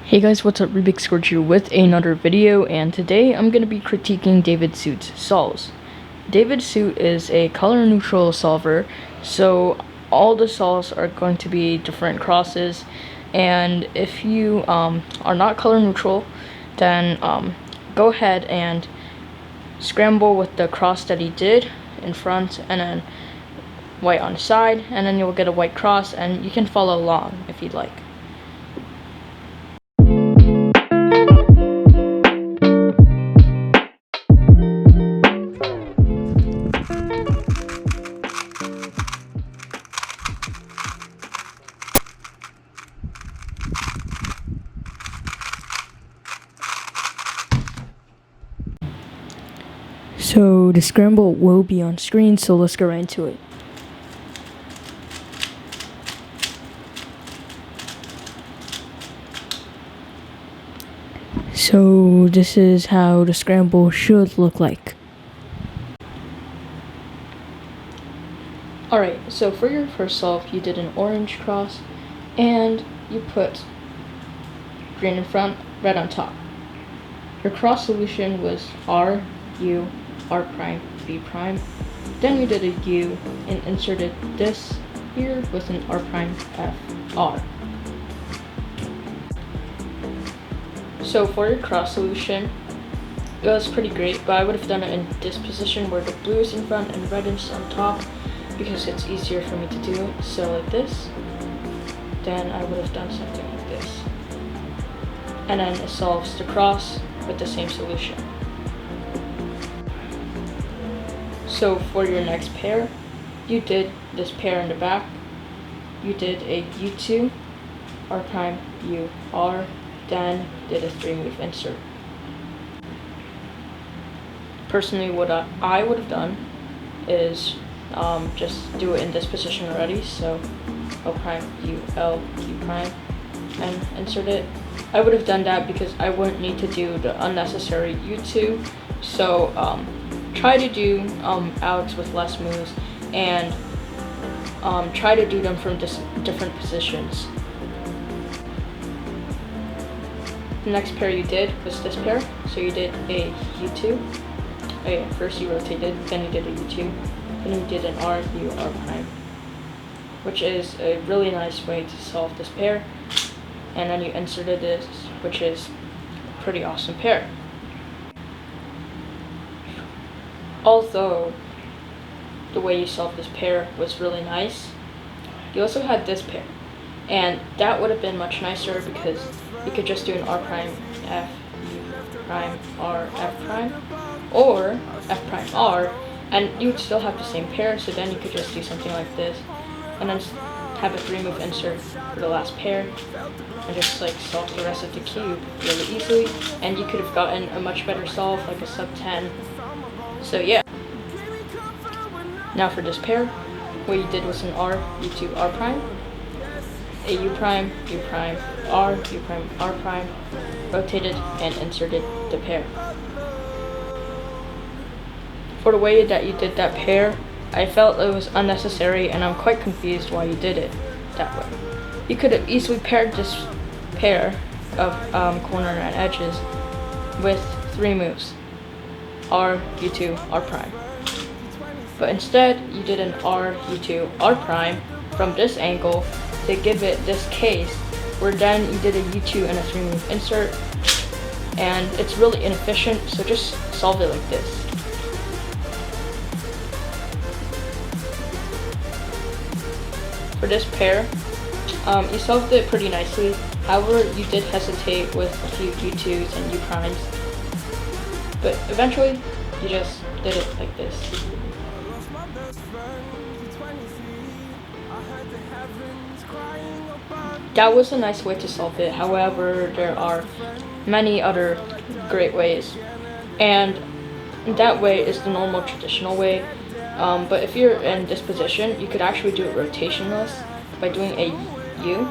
Hey guys, what's up? Rubik's Scourge here with another video, and today I'm going to be critiquing David Suit's solves. David Suit is a color neutral solver, so all the solves are going to be different crosses, and if you are not color neutral, then go ahead and scramble with the cross that he did in front and then white on the side, and then you'll get a white cross, and you can follow along if you'd like. So the scramble will be on screen, so let's go right into it. So this is how the scramble should look like. Alright, so for your first solve, you did an orange cross, and you put green in front, red on top. Your cross solution was R, U, R prime, B prime. Then you did a U and inserted this here with an R prime, F, R. So for your cross solution, it was pretty great, but I would have done it in this position where the blue is in front and red is on top, because it's easier for me to do. So like this, then I would have done something like this. And then it solves the cross with the same solution. So for your next pair, you did this pair in the back. You did a U2, R prime, U, R, then did a 3-move insert. Personally, what I would have done is just do it in this position already. So L prime, U, L, Q prime, and insert it. I would have done that because I wouldn't need to do the unnecessary U2. So try to do outs with less moves, and try to do them from different positions. The next pair you did was this pair. So you did a U2. Okay, first you rotated, then you did a U2, then you did an R, U, R prime, which is a really nice way to solve this pair. And then you inserted this, which is a pretty awesome pair. Although the way you solved this pair was really nice, you also had this pair, and that would have been much nicer because you could just do an R prime, F, U prime, R, F prime, or F prime, R, and you would still have the same pair. So then you could just do something like this, and then have a 3-move insert for the last pair, and just like solve the rest of the cube really easily, and you could have gotten a much better solve, like a sub 10. So yeah. Now for this pair, what you did was an R, U2, R prime, a U prime, R, U prime, R prime, rotated and inserted the pair. For the way that you did that pair, I felt it was unnecessary, and I'm quite confused why you did it that way. You could have easily paired this pair of corner and edges with 3 moves. R, U2, R prime. But instead, you did an R, U2, R prime from this angle to give it this case, where then you did a U2 and a 3-move insert, and it's really inefficient, so just solve it like this. For this pair, you solved it pretty nicely. However, you did hesitate with a few U2s and U primes, but eventually you just did it like this. That was a nice way to solve it. However, there are many other great ways, and that way is the normal traditional way. But if you're in this position, you could actually do it rotationless by doing a U,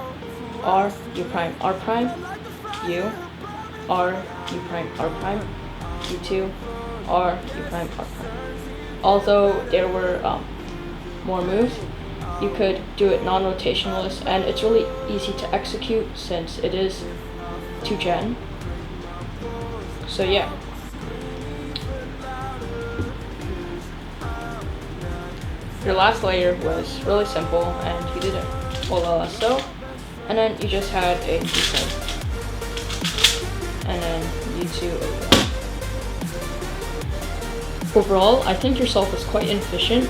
R, U prime, R prime, U, R, U prime, R prime, U2, R, U prime, R prime. Although there were more moves, you could do it non-rotationless, and it's really easy to execute since it is to gen. So yeah. Your last layer was really simple, and you did it so, and then you just had a default, and then U2 overall. Overall, I think your solve was quite inefficient,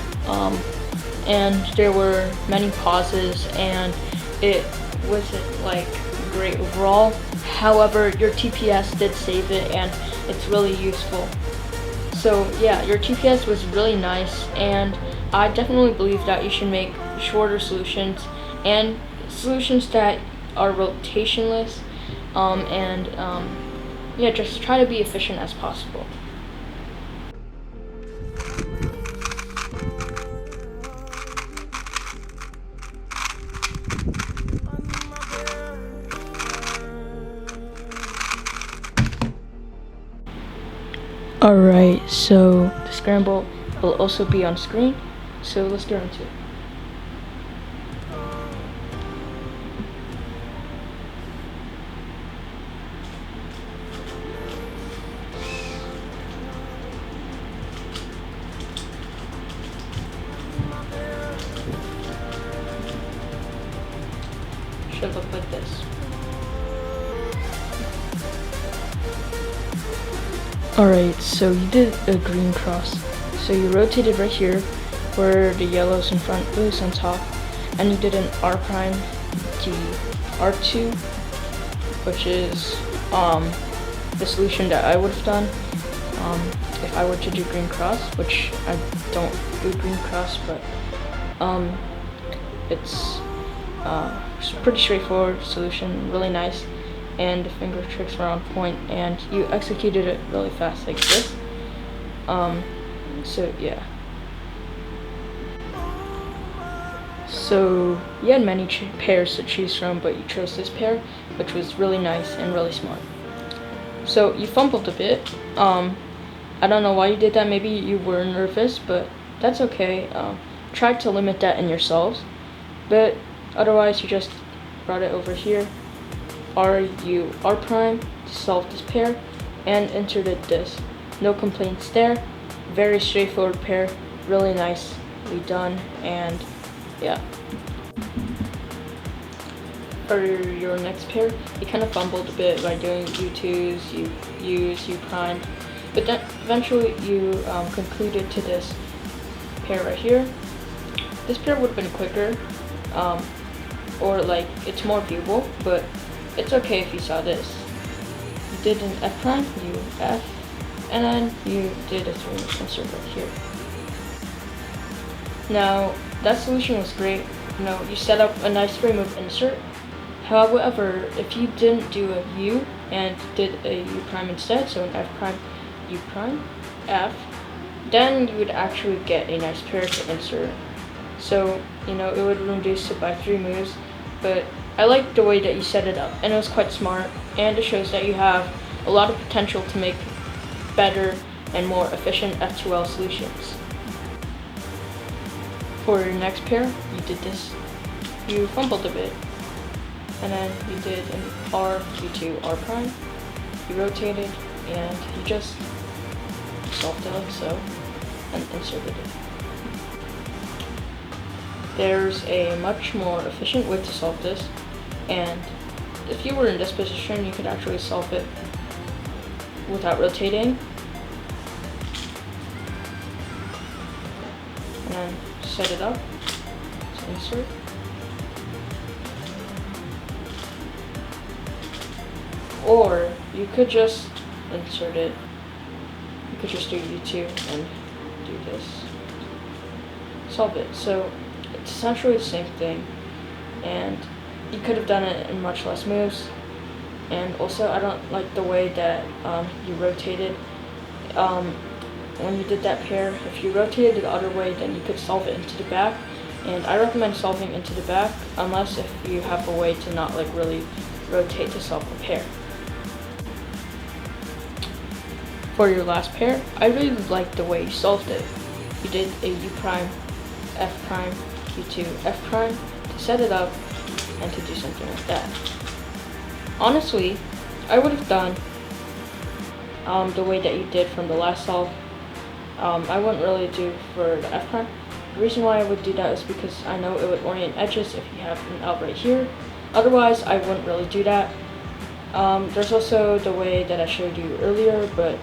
and there were many pauses, and it wasn't like great overall. However, your TPS did save it, and it's really useful. So yeah, your TPS was really nice, and I definitely believe that you should make shorter solutions and solutions that are rotationless, yeah, just try to be efficient as possible. Alright, so the Scramble will also be on screen, so let's get into it. Should look like this. Alright, so you did a green cross. So you rotated right here, where the yellow's in front, blue's on top, and you did an R prime to R2, which is the solution that I would have done if I were to do green cross, which I don't do green cross, but it's a pretty straightforward solution, really nice, and the finger tricks were on point, and you executed it really fast like this. So yeah. So you had many pairs to choose from, but you chose this pair, which was really nice and really smart. So you fumbled a bit. I don't know why you did that. Maybe you were nervous, but that's okay. Try to limit that in yourselves, but otherwise you just brought it over here. R prime to solve this pair, and inserted this. No complaints there. Very straightforward pair, really nicely done, and yeah. For your next pair, you kind of fumbled a bit by doing U2s, U's, U prime, but then eventually you concluded to this pair right here. This pair would have been quicker, or like it's more viewable, but it's okay if you saw this. You did an F prime, U F, and then you did a 3 insert right here. Now that solution was great. You know, you set up a nice 3 move insert. However, if you didn't do a U and did a U prime instead, so an F prime, U prime, F, then you would actually get a nice pair to insert. So, you know, it would reduce it by 3 moves, but I like the way that you set it up, and it was quite smart, and it shows that you have a lot of potential to make better and more efficient F2L solutions. For your next pair, you did this. You fumbled a bit, and then you did an R, U2, R prime. You rotated, and you just solved it like so, and inserted it. There's a much more efficient way to solve this, and if you were in this position, you could actually solve it without rotating, and then set it up, so insert, or you could just insert it, you could just do U2 and do this, solve it. So it's essentially the same thing, and you could have done it in much less moves. And also, I don't like the way that you rotated. When you did that pair, if you rotated it the other way, then you could solve it into the back. And I recommend solving into the back, unless if you have a way to not like really rotate to solve the pair. For your last pair, I really liked the way you solved it. You did a U prime, F prime, U2, F prime to set it up and to do something like that. Honestly, I would have done the way that you did from the last solve. I wouldn't really do for the F prime. The reason why I would do that is because I know it would orient edges if you have an L right here. Otherwise, I wouldn't really do that. There's also the way that I showed you earlier, but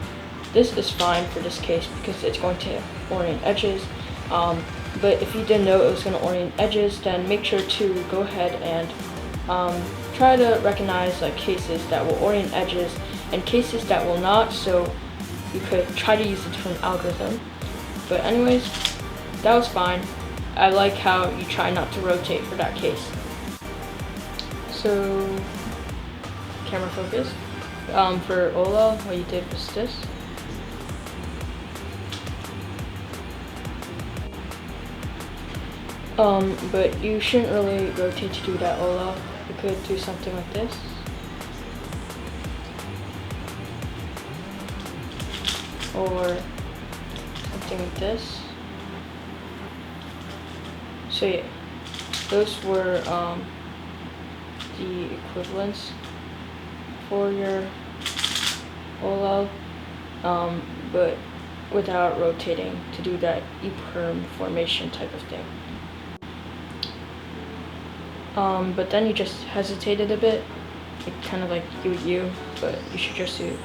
this is fine for this case because it's going to orient edges. But if you didn't know it was going to orient edges, then make sure to go ahead and try to recognize like cases that will orient edges and cases that will not, so you could try to use a different algorithm. But anyways, that was fine. I like how you try not to rotate for that case. So, camera focus. For Ola, what you did was this. But you shouldn't really rotate to do that, Ola. You could do something like this. Or something like this. So yeah, those were the equivalents for your Ola, but without rotating to do that E-perm formation type of thing. But then you just hesitated a bit, like kind of like U, but you should just do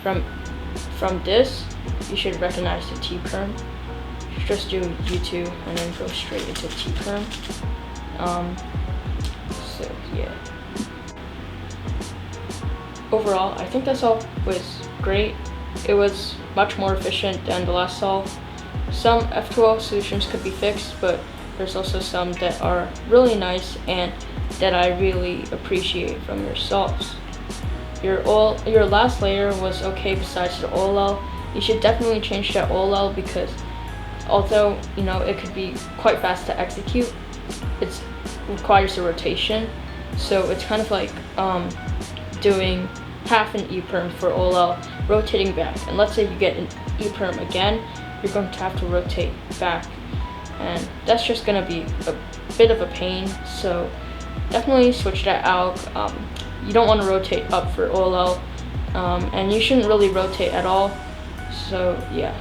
from this, you should recognize the T-perm. You should just do U2 and then go straight into T-perm. So yeah. Overall, I think this all was great. It was much more efficient than the last solve. Some F12 solutions could be fixed, but there's also some that are really nice and that I really appreciate from your solves. Your last layer was okay besides the OLL. You should definitely change that OLL because although it could be quite fast to execute, it requires a rotation. So it's kind of like doing half an E-perm for OLL, rotating back. And let's say you get an E-perm again, you're going to have to rotate back. And that's just going to be a bit of a pain, so definitely switch that out. You don't want to rotate up for OLL, and you shouldn't really rotate at all, so yeah.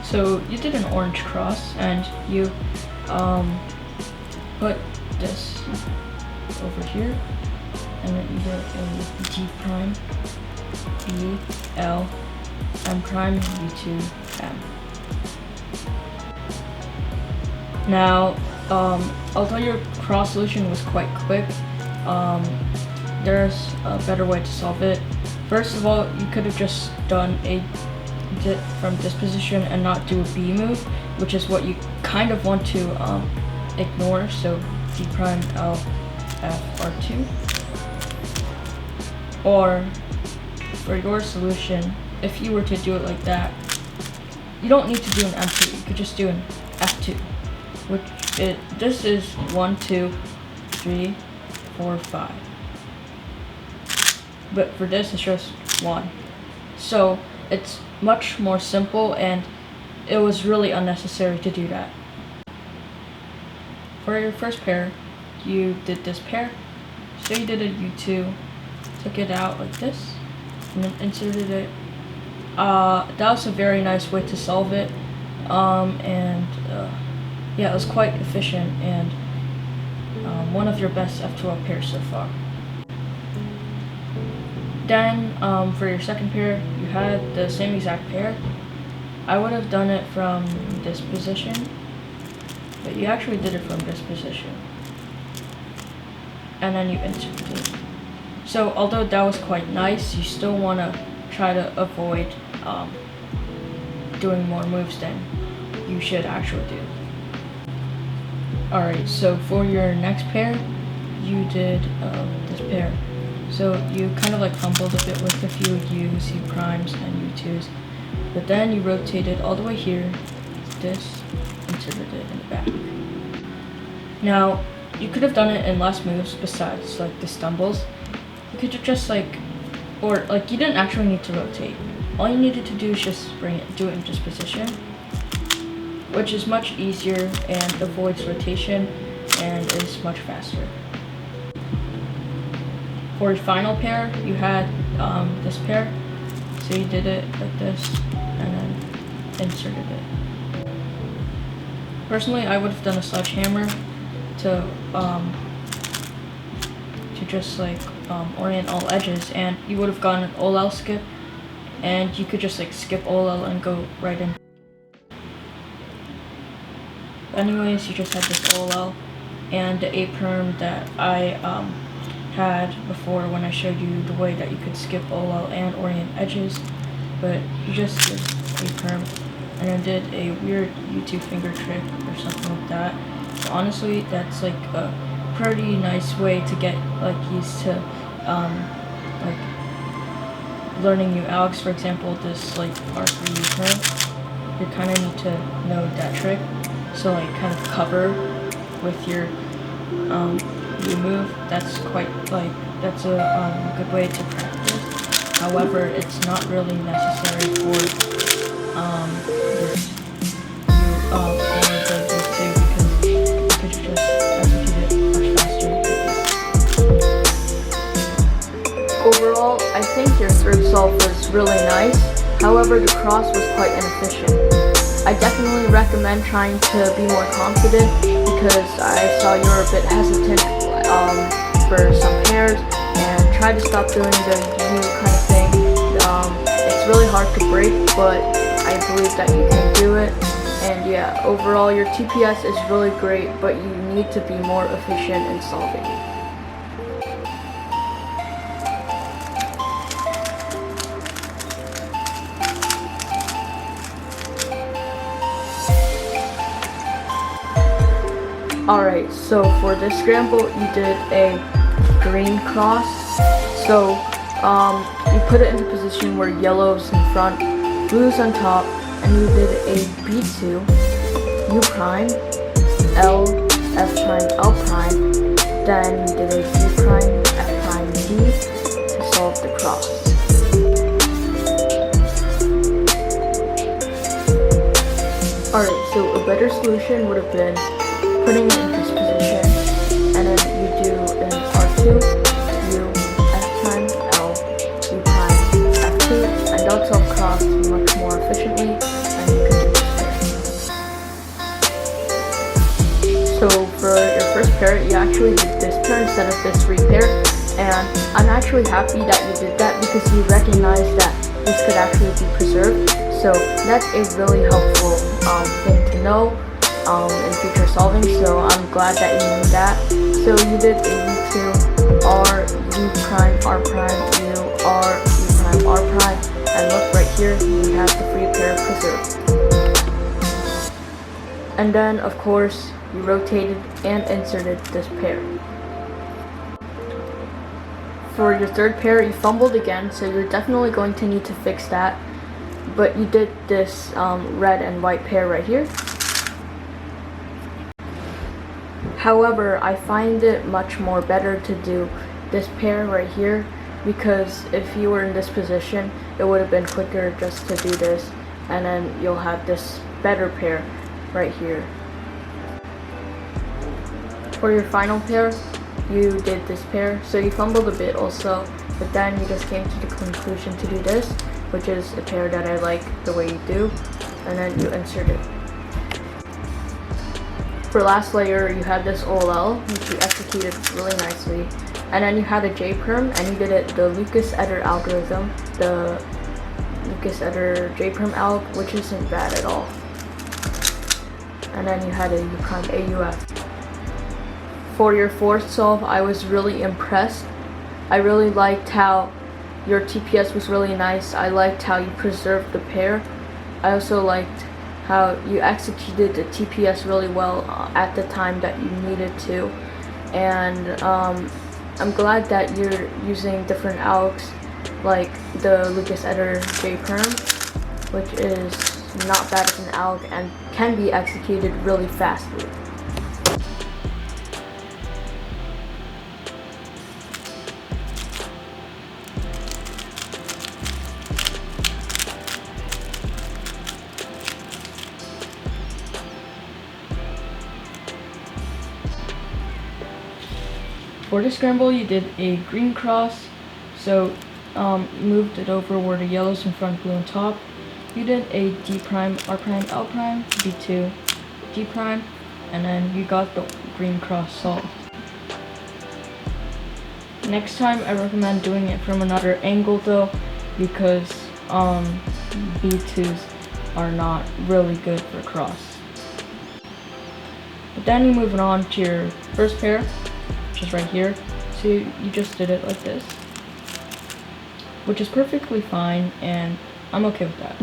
So you did an orange cross and you put this over here, and then you did a G prime, B, L, M prime, U2, M. Now, although your cross solution was quite quick, there's a better way to solve it. First of all, you could have just done from this position and not do a B move, which is what you kind of want to ignore. So D prime, L, F, R2. Or for your solution, if you were to do it like that, you don't need to do an M2. You could just do an F2, this is 1, 2, 3, 4, 5. But for this, it's just 1. So it's much more simple, and it was really unnecessary to do that. For your first pair, you did this pair. So you did a U2, took it out like this, and then inserted it. That was a very nice way to solve it. Yeah, it was quite efficient and one of your best F12 pairs so far. Then, for your second pair, you had the same exact pair. I would have done it from this position, but you actually did it from this position. And then you inserted it. So, although that was quite nice, you still want to try to avoid doing more moves than you should actually do. Alright, so for your next pair, you did this pair. So you kind of like fumbled a bit with a few U's, U primes, and U2s, but then you rotated all the way here, this, inserted it in the back. Now, you could have done it in less moves besides like the stumbles. You could have just like, or like you didn't actually need to rotate. All you needed to do is just do it in this position, which is much easier and avoids rotation and is much faster. For your final pair, you had this pair, so you did it like this and then inserted it. Personally, I would have done a sledgehammer to just like orient all edges, and you would have gotten an OLL skip, and you could just like skip OLL and go right in. Anyways, you just had this OLL and the A-perm that I had before when I showed you the way that you could skip OLL and orient edges, but you just did A-perm and then did a weird YouTube finger trick or something like that. So honestly, that's like a pretty nice way to get like used to like learning new ALGs. For example, this like R3 U-turn, you kind of need to know that trick. So like kind of cover with your U-move. That's quite like, that's a good way to practice. However, it's not really necessary for this for the U2, because you could just execute it much faster. Overall, I think your third solve was really nice. However, the cross was quite inefficient. I definitely recommend trying to be more confident, because I saw you were a bit hesitant for some pairs, and try to stop doing the U kind of thing. It's really hard to break, but I believe that you can do it. And yeah, overall your TPS is really great, but you need to be more efficient in solving. Alright, so for this scramble, you did a green cross. So you put it in a position where yellow's in front, blue's on top, and you did a B2, U prime, L, F prime, L prime, then you did a C prime, F prime, D to solve the cross. Alright, so a better solution would have been putting it in this position, and then you do an R2, U, F prime, L, U prime, F2, and that would solve cross much more efficiently, and you can do this pair. So for your first pair, you actually did this pair instead of this repair, and I'm actually happy that you did that, because you recognized that this could actually be preserved. So that's a really helpful thing to know in future solving, so I'm glad that you knew that. So you did a U2, R, U prime, R prime, U, R, U prime, R prime, and look right here, you have the free pair preserved. And then, of course, you rotated and inserted this pair. For your third pair, you fumbled again, so you're definitely going to need to fix that. But you did this red and white pair right here. However, I find it much more better to do this pair right here, because if you were in this position, it would have been quicker just to do this, and then you'll have this better pair right here. For your final pair, you did this pair, so you fumbled a bit also, but then you just came to the conclusion to do this, which is a pair that I like the way you do, and then you insert it. For last layer, you had this OLL, which you executed really nicely, and then you had a J-perm, and you did it the Lucas-Eder algorithm, the Lucas-Eder J-perm alg, which isn't bad at all. And then you had a U prime AUF. For your fourth solve, I was really impressed. I really liked how your TPS was really nice. I liked how you preserved the pair. I also liked how you executed the TPS really well at the time that you needed to. And I'm glad that you're using different ALGs like the Lucas-Eder J-perm, which is not bad as an ALG and can be executed really fastly. For the scramble, you did a green cross, so you moved it over where the yellow's in front, blue on top. You did a D prime, R prime, L prime, B2, D prime, and then you got the green cross solved. Next time I recommend doing it from another angle though, because B2s are not really good for cross. But then you move it on to your first pair, which is right here. So you just did it like this, which is perfectly fine, and I'm okay with that.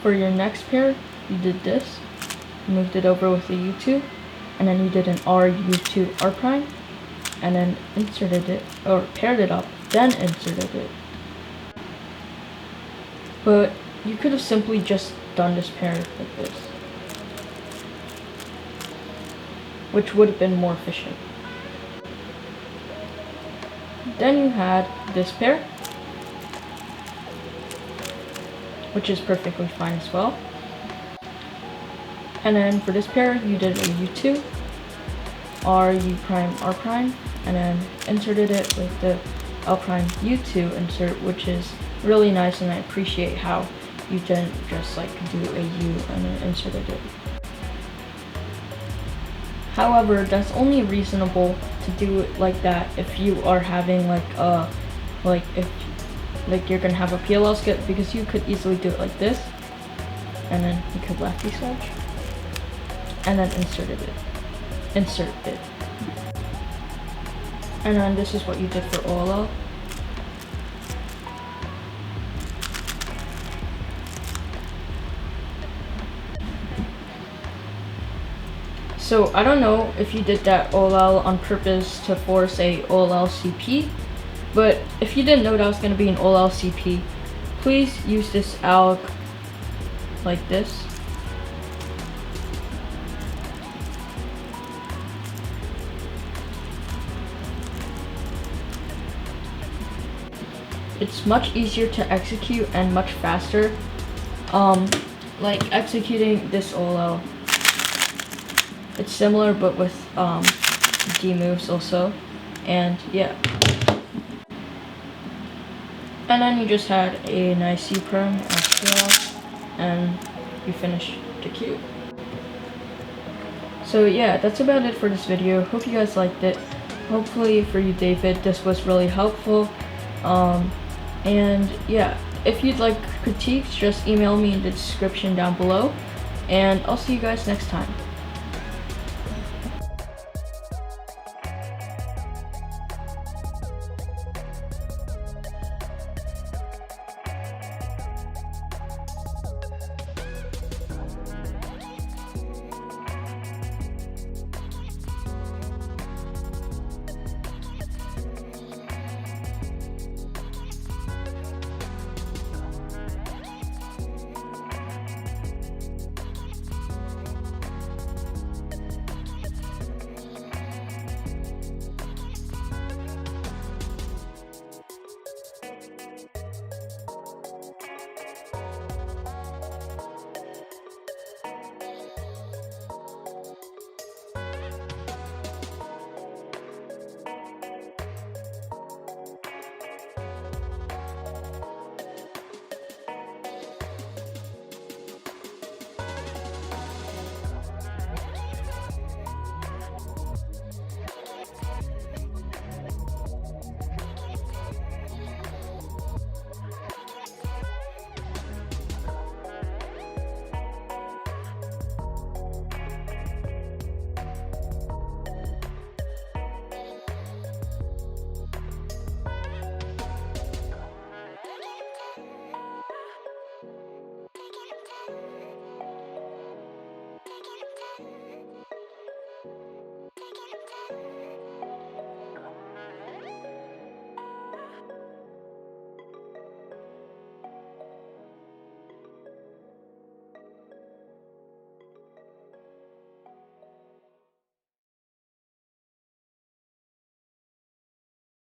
For your next pair, you did this, moved it over with the U2, and then you did an R, U2, R prime, and then inserted it, or paired it up, then inserted it. But you could have simply just done this pair like this, which would have been more efficient. Then you had this pair, which is perfectly fine as well. And then for this pair, you did a U2, R, U prime, R prime, and then inserted it with the L prime U2 insert, which is really nice, and I appreciate how you didn't just like do a U and then inserted it. However, that's only reasonable to do it like that if you are having if you're gonna have a PLL skip, because you could easily do it like this, and then you could lefty switch, and then insert it. And then this is what you did for OLL. So I don't know if you did that OLL on purpose to force a OLL CP, but if you didn't know that was going to be an OLL CP, please use this alg like this. It's much easier to execute and much faster, like executing this OLL. It's similar but with D moves also, and yeah. And then you just had a nice C perm as well, and you finished the cube. So yeah, that's about it for this video. Hope you guys liked it. Hopefully for you, David, this was really helpful. And yeah, if you'd like critiques, just email me in the description down below, and I'll see you guys next time.